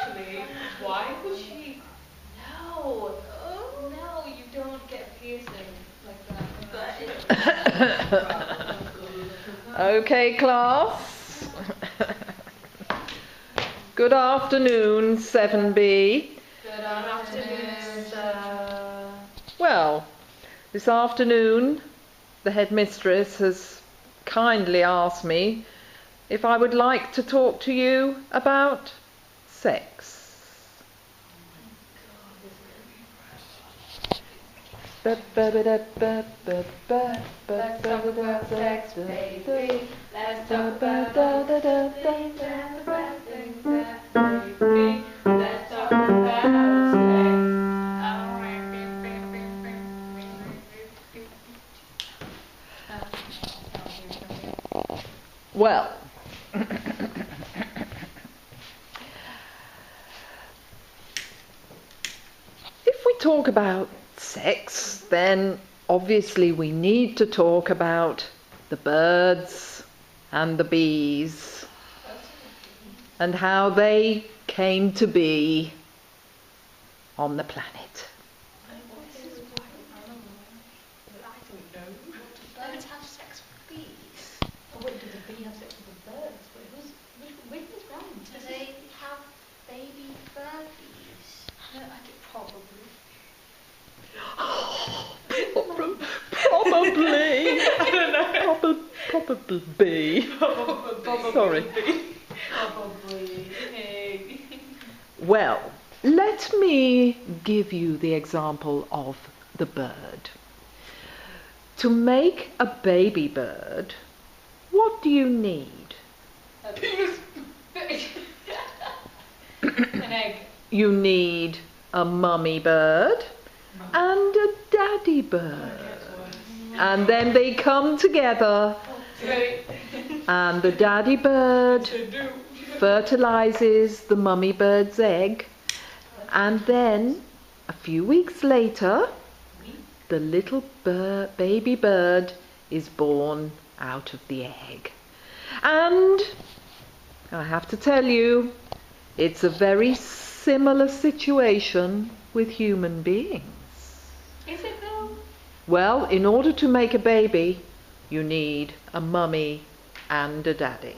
actually, why would she? No, no, you don't get a piercing like that. Okay, class. Good afternoon, 7B. Good afternoon, sir. Well, this afternoon the headmistress has kindly asked me if I would like to talk to you about sex. Let's talk about sex, baby. Let's talk about the things and the bad things that baby. Let's talk about sex. Well, if we talk about sex, then obviously we need to talk about the birds and the bees and how they came to be on the planet. Birds have sex with bees? Or wait, did the bee have sex with the birds? Which was wrong? Do they have baby birdies? No, I think probably. Probably. I don't know. Probably. Sorry. Probably. Well, let me give you the example of the bird. To make a baby bird, what do you need? An egg. You need a mummy bird and a daddy bird. And then they come together and the daddy bird fertilizes the mummy bird's egg, and then a few weeks later the little baby bird is born out of the egg. And I have to tell you, it's a very similar situation with human beings. Is it though? Well, in order to make a baby, you need a mummy and a daddy.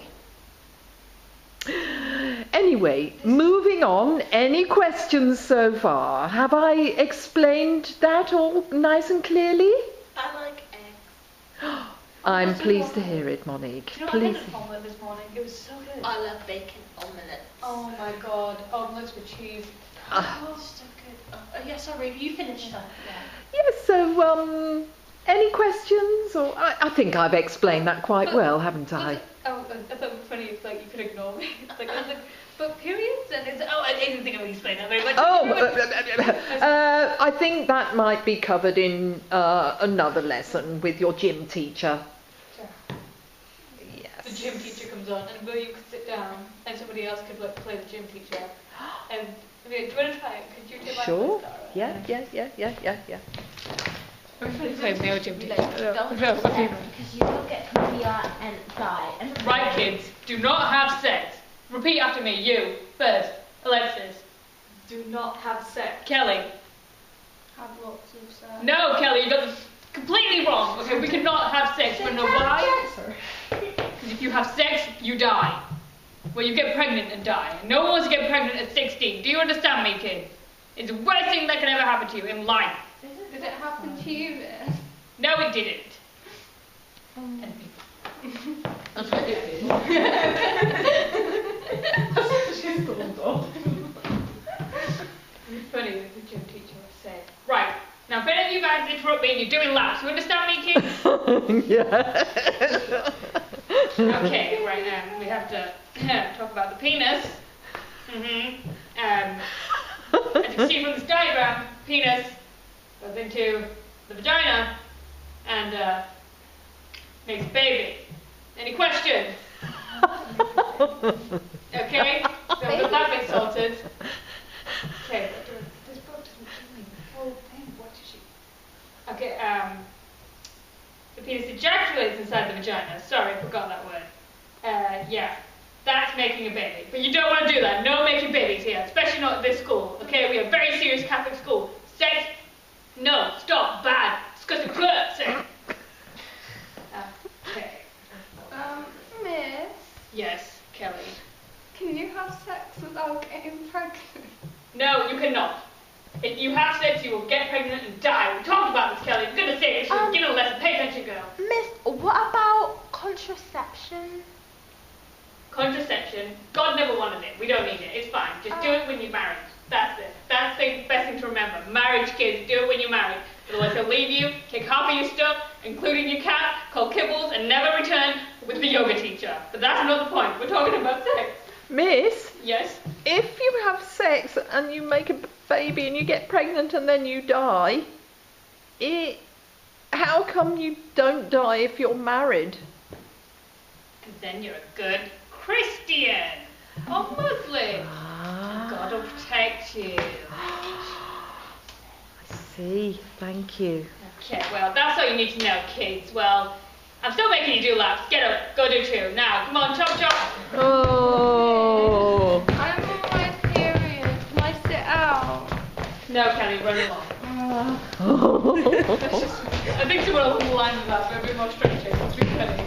Anyway, moving on. Any questions so far? Have I explained that all nice and clearly? I like eggs. I'm pleased to hear it, Monique. Do you know what I Please. had an omelette this morning? It was so good. I love bacon omelette. Oh my god, omelettes with cheese. Oh, so good. Yeah, sorry, you finished that. Yes, so, any questions? Or I think I've explained that quite well, haven't I? I thought it was funny if like you could ignore me. I was like, but periods and it's I didn't think I would explain that very much. I think that might be covered in another lesson with your gym teacher. Sure. Yes. The gym teacher comes on and you could sit down and somebody else could like play the gym teacher. And do you want to try it? Could you do my Sure. Star? Yeah. I'm trying to play male gym teacher. Don't because you will get career and die. Right, kids, do not have sex. Repeat after me. You first. Alexis. Do not have sex. Kelly. Have lots of sex. No, Kelly, you got this completely wrong. Okay, we cannot have sex. You know why? Because if you have sex, you die. Well, you get pregnant and die. No one wants to get pregnant at 16. Do you understand me, kids? It's the worst thing that can ever happen to you in life. Did it happen to you then? No, it didn't. That's what it did. It's funny that the gym teacher would say, right, now if any of you guys interrupt me and you're doing laps, you understand me, kids? Yeah. Okay, right now we have to talk about the penis. As you can see from this diagram, penis goes into the vagina and makes a baby. Any questions? Okay, so we've got that bit sorted. Okay, this book doesn't give me the full thing. What did she? Okay, the penis ejaculates inside the vagina. Sorry, I forgot that word. Yeah, That's making a baby. But you don't want to do that. No making babies here, especially not at this school. Okay, we are a very serious Catholic school. Sex, no, stop, bad, disgusting, sex. Okay. Miss, Yes, Kelly. can you have sex without getting pregnant? No, you cannot. If you have sex, you will get pregnant and die. We talked about this, Kelly. For goodness sake, you should have given a lesson. Pay attention, girl. Miss, what about contraception? Contraception. God never wanted it. We don't need it. It's fine. Just do it when you're married. That's it. That's the best thing to remember. Marriage, kids, do it when you're married. Otherwise he'll leave you, take half of your stuff, including your cat, call Kibbles, and never return with the yoga teacher. But that's not the point. We're talking about sex. Miss, Yes? if you have sex and you make a baby and you get pregnant and then you die, how come you don't die if you're married? And then you're a good Christian or Muslim. God will protect you. I see, thank you. Okay, well, that's all you need to know, kids. Well, I'm still making you do laps. Get up, go do 2. Now, come on, chop chop. Oh. I'm on my period. Can I sit out? No, Kelly, run along. Oh. I think someone along the line of that, but a bit more structured. It's really funny.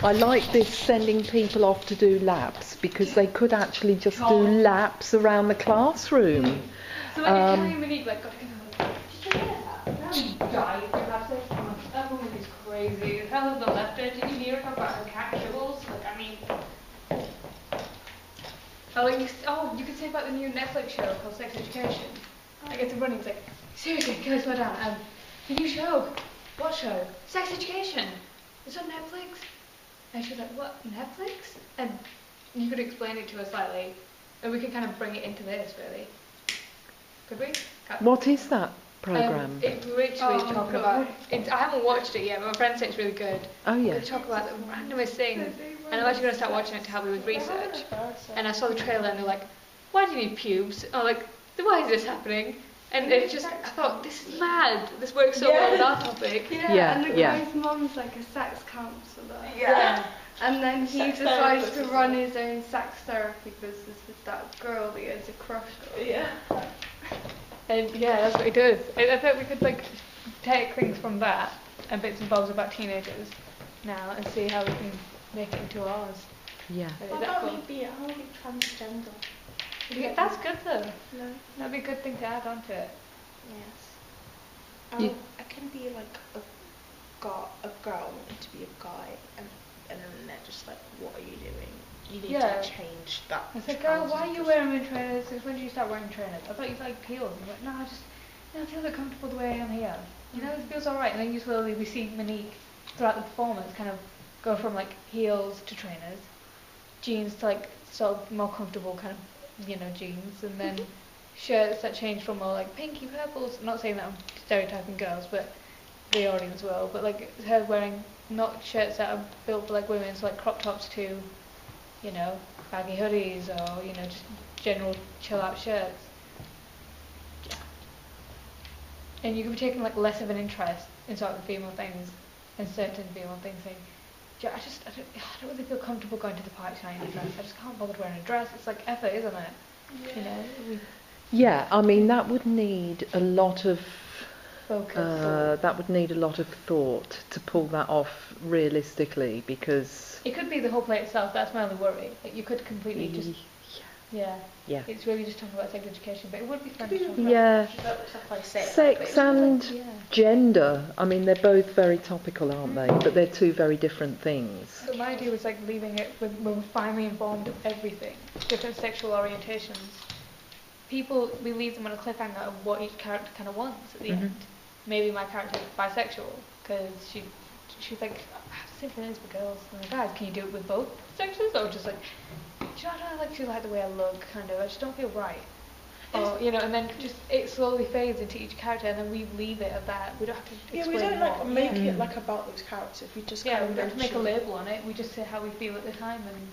I like this sending people off to do laps because they could actually just do laps around the classroom. So when you're carrying Monique, like, God, did you hear that? How died if you have sex? That woman is crazy. The hell has the left her? Did you hear her about her cat Kibbles? Like, I mean... you could say about the new Netflix show called Sex Education. I get to running, it's like, seriously, can I slow down? The new show. What show? Sex Education. It's on Netflix. And she was like, what, Netflix? And you could explain it to her slightly, and we could kind of bring it into this, really. Could we? What is that programme? It's literally talking about... I haven't watched it yet, but my friend said it's really good. Oh, yeah. They talk about the randomest things, and I'm actually going to start watching it to help me with research. And I saw the trailer, and they're like, why do you need pubes? I'm like, why is this happening? And it's just, I thought, this is mad. This works so well with our topic. Yeah, and the yeah. guy's mum's like a sex counsellor. Yeah. And then he Sex decides therapist. to run his own sex therapy business with that girl he has a crush on. Yeah. And yeah, that's what he does. I thought we could like take things from that and bits and bobs about teenagers now and see how we can make it into ours. Yeah. Is that cool? I'll be transgender. Yeah, that's good though. No. That'd be a good thing to add on to it. Yes. I can be like a girl wanting to be a guy, and then they're just like, what are you doing? You need Yeah. to change that. I said, girl, why are you wearing trainers? Since when did you start wearing trainers? I thought you liked heels. And I'm like, no, I feel a bit comfortable the way I am here. You know, it feels alright. And then you slowly, we see Monique throughout the performance kind of go from like heels to trainers, jeans to like sort of more comfortable kind of, jeans, and then shirts that change from more like pinky purples. I'm not saying that I'm stereotyping girls, but the audience will. But like her wearing not shirts that are built for like women, so like crop tops to, baggy hoodies or just general chill out shirts. Yeah. And you could be taking like less of an interest in sort of female things and certain female things, saying, I don't really feel comfortable going to the park tonight in a dress. I just can't bother wearing a dress. It's like effort, isn't it? Yeah, I mean that would need a lot of Focus. that would need a lot of thought to pull that off realistically, because It could be the whole play itself. That's my only worry. Like you could completely just yeah. It's really just talking about sex education, but it would be fun to talk about. Sex and gender, I mean they're both very topical, aren't they? But they're two very different things. So my idea was like leaving it when we're finally informed of everything, different sexual orientations. We leave them on a cliffhanger of what each character kind of wants at the end. Maybe my character is bisexual because she's like, simple it is for girls and guys. Can you do it with both sexes, or just like, I don't feel like the way I look, kind of. I just don't feel right. Or and then just it slowly fades into each character, and then we leave it at that. We don't have to explain we don't more. like make it like about those characters. We just we kind don't of have to make a label on it. We just say how we feel at the time, and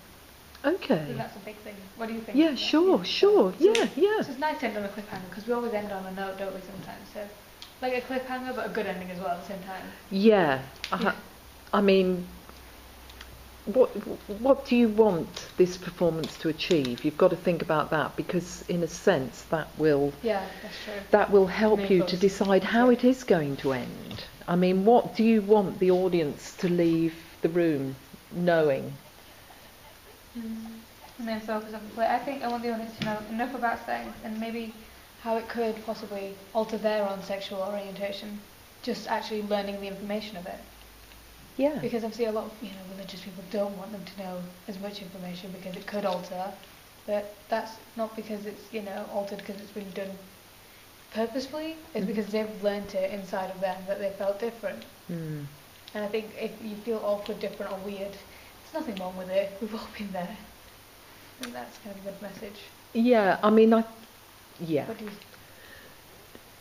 I Okay. think that's a big thing. What do you think? Yeah, sure. Yeah. So it's nice to end on a cliffhanger because we always end on a note, don't we? Sometimes, so like a cliffhanger, but a good ending as well at the same time. Yeah. I mean, what do you want this performance to achieve? You've got to think about that, because in a sense that will help you to decide how it is going to end. I mean, what do you want the audience to leave the room knowing? And then focus on the play. I think I want the audience to know enough about sex and maybe how it could possibly alter their own sexual orientation, just actually learning the information of it. Yeah. Because obviously a lot of religious people don't want them to know as much information because it could alter, but that's not because it's altered because it's been done purposefully. It's because they've learnt it inside of them that they felt different. And I think if you feel awkward, different, or weird, there's nothing wrong with it. We've all been there. I think that's kind of a good message. Yeah, I mean, What do you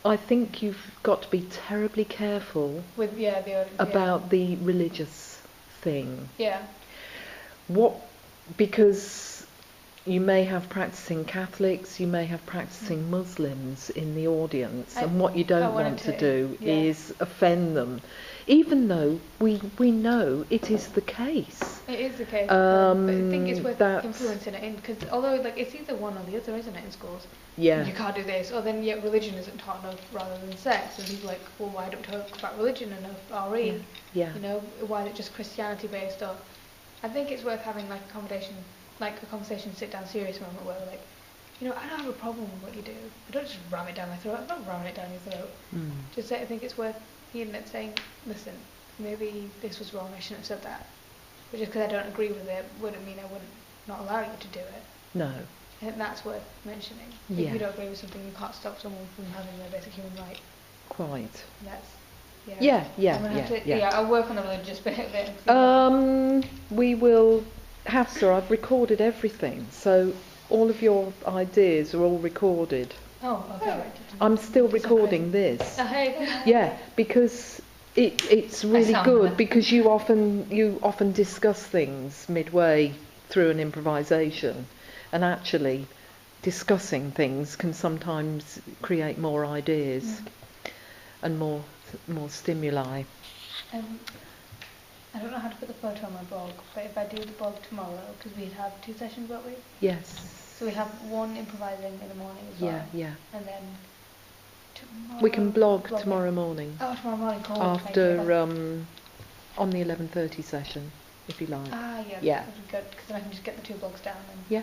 I think you've got to be terribly careful with the audience, about the religious thing. Yeah. Because you may have practicing Catholics, you may have practicing Muslims in the audience, and what you don't want to do is offend them, even though we know it is the case. It is the case, but I think it's worth influencing it in, because although it's either one or the other, isn't it, in schools? Yeah. You can't do this, or then yet religion isn't taught enough rather than sex, and people are like, well, why don't we talk about religion enough, RE? Yeah. Why is it just Christianity based? Or I think it's worth having a conversation, sit down, serious moment where we're like, I don't have a problem with what you do. I don't just ram it down my throat. I'm not ramming it down your throat. Just I think it's worth saying, listen, maybe this was wrong. I shouldn't have said that. But just because I don't agree with it wouldn't mean I wouldn't not allow you to do it. No. I think that's worth mentioning. Yeah. If you don't agree with something, you can't stop someone from having their basic human right. Quite. That's Yeah. I'll work on the religious bit of it. We will have, sir. I've recorded everything, so all of your ideas are all recorded. Oh, okay. I'm still recording this. Oh, hey. Yeah, because it's really good, because you often discuss things midway through an improvisation, and actually discussing things can sometimes create more ideas and more stimuli. I don't know how to put the photo on my blog, but if I do the blog tomorrow, because we'd have 2 sessions, won't we? Yes. So we have one improvising in the morning as well. Yeah. And then tomorrow... We can blog tomorrow morning. Oh, tomorrow morning, cool. After, on the 11:30 session, if you like. Ah, yeah. Yeah. That'd be good, because then I can just get the 2 blogs down. And Yeah.